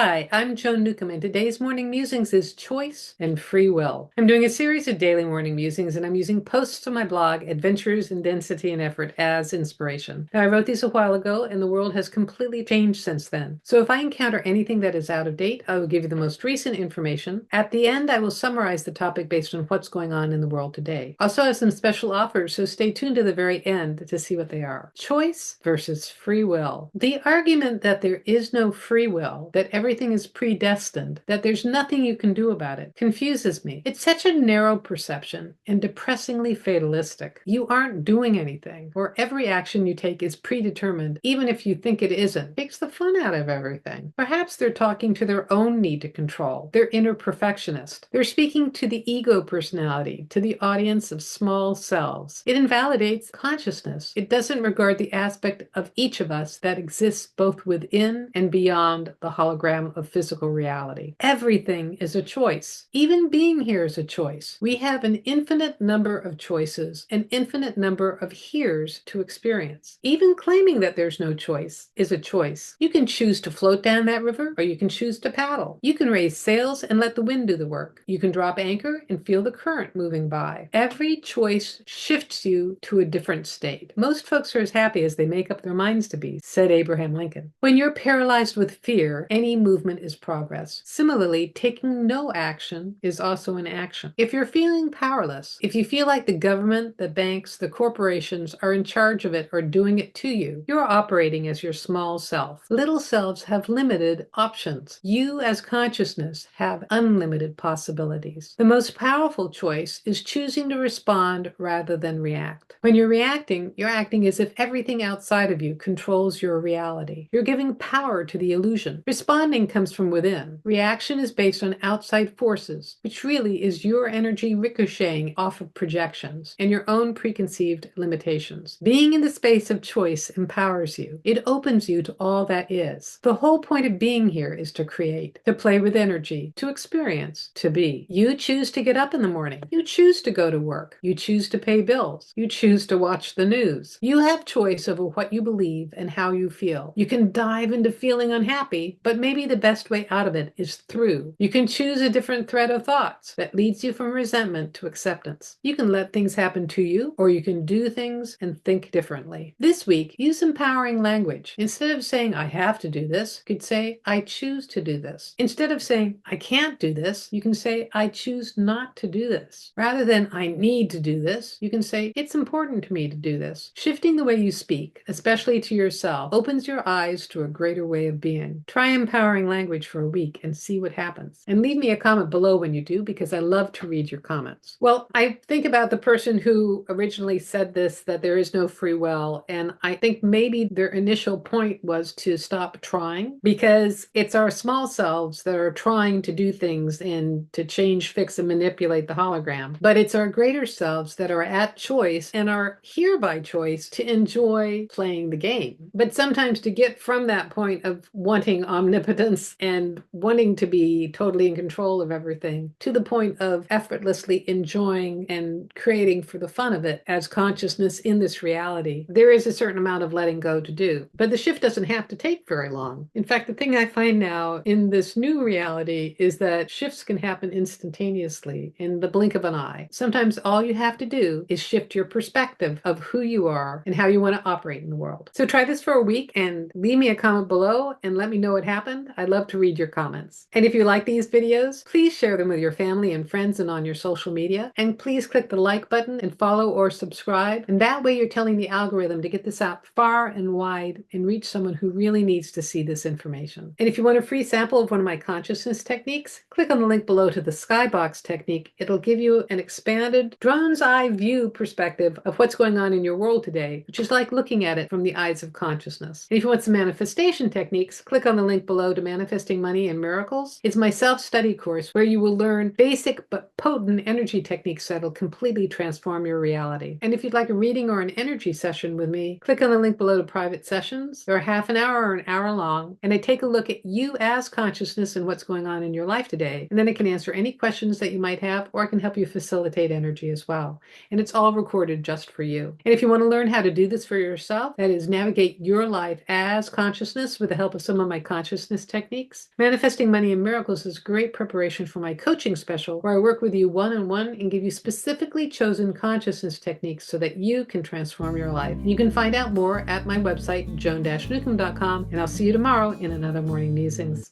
Hi, I'm Joan Newcomb, and today's morning musings is choice and free will. I'm doing a series of daily morning musings, and I'm using posts on my blog, Adventures in Density and Effort, as inspiration. Now, I wrote these a while ago, and the world has completely changed since then. So if I encounter anything that is out of date, I will give you the most recent information. At the end, I will summarize the topic based on what's going on in the world today. I also have some special offers, so stay tuned to the very end to see what they are. Choice versus free will. The argument that there is no free will, that everything is predestined, that there's nothing you can do about it, confuses me. It's such a narrow perception and depressingly fatalistic. You aren't doing anything, or every action you take is predetermined, even if you think it isn't. It takes the fun out of everything. Perhaps they're talking to their own need to control, their inner perfectionist. They're speaking to the ego personality, to the audience of small selves. It invalidates consciousness. It doesn't regard the aspect of each of us that exists both within and beyond the hologram of physical reality. Everything is a choice. Even being here is a choice. We have an infinite number of choices, an infinite number of heres to experience. Even claiming that there's no choice is a choice. You can choose to float down that river, or you can choose to paddle. You can raise sails and let the wind do the work. You can drop anchor and feel the current moving by. Every choice shifts you to a different state. Most folks are as happy as they make up their minds to be, said Abraham Lincoln. When you're paralyzed with fear, any movement is progress. Similarly, taking no action is also an action. If you're feeling powerless, if you feel like the government, the banks, the corporations are in charge of it or doing it to you, you're operating as your small self. Little selves have limited options. You as consciousness have unlimited possibilities. The most powerful choice is choosing to respond rather than react. When you're reacting, you're acting as if everything outside of you controls your reality. You're giving power to the illusion. Responding comes from within. Reaction is based on outside forces, which really is your energy ricocheting off of projections and your own preconceived limitations. Being in the space of choice empowers you. It opens you to all that is. The whole point of being here is to create, to play with energy, to experience, to be. You choose to get up in the morning. You choose to go to work. You choose to pay bills. You choose to watch the news. You have choice over what you believe and how you feel. You can dive into feeling unhappy, but maybe the best way out of it is through. You can choose a different thread of thoughts that leads you from resentment to acceptance. You can let things happen to you, or you can do things and think differently. This week, use empowering language. Instead of saying, I have to do this, you could say, I choose to do this. Instead of saying, I can't do this, you can say, I choose not to do this. Rather than, I need to do this, you can say, it's important to me to do this. Shifting the way you speak, especially to yourself, opens your eyes to a greater way of being. Try empowering language for a week and see what happens. And leave me a comment below when you do, because I love to read your comments. Well, I think about the person who originally said this, that there is no free will, and I think maybe their initial point was to stop trying, because it's our small selves that are trying to do things and to change, fix, and manipulate the hologram. But it's our greater selves that are at choice and are here by choice to enjoy playing the game. But sometimes to get from that point of wanting omnipotence and wanting to be totally in control of everything to the point of effortlessly enjoying and creating for the fun of it as consciousness in this reality, there is a certain amount of letting go to do. But the shift doesn't have to take very long. In fact, the thing I find now in this new reality is that shifts can happen instantaneously in the blink of an eye. Sometimes all you have to do is shift your perspective of who you are and how you want to operate in the world. So try this for a week and leave me a comment below and let me know what happened. I'd love to read your comments. And if you like these videos, please share them with your family and friends and on your social media. And please click the like button and follow or subscribe. And that way you're telling the algorithm to get this out far and wide and reach someone who really needs to see this information. And if you want a free sample of one of my consciousness techniques, click on the link below to the skybox technique. It'll give you an expanded drone's eye view perspective of what's going on in your world today, which is like looking at it from the eyes of consciousness. And if you want some manifestation techniques, click on the link below to Manifesting Money and Miracles. It's my self-study course where you will learn basic but potent energy techniques that'll completely transform your reality. And if you'd like a reading or an energy session with me, click on the link below to private sessions. They're half an hour or an hour long, and I take a look at you as consciousness and what's going on in your life today. And then I can answer any questions that you might have, or I can help you facilitate energy as well. And it's all recorded just for you. And if you want to learn how to do this for yourself, that is, navigate your life as consciousness with the help of some of my consciousness techniques. Manifesting Money and Miracles is great preparation for my coaching special, where I work with you one-on-one and give you specifically chosen consciousness techniques so that you can transform your life. You can find out more at my website, joan-newcomb.com, and I'll see you tomorrow in another Morning Musings.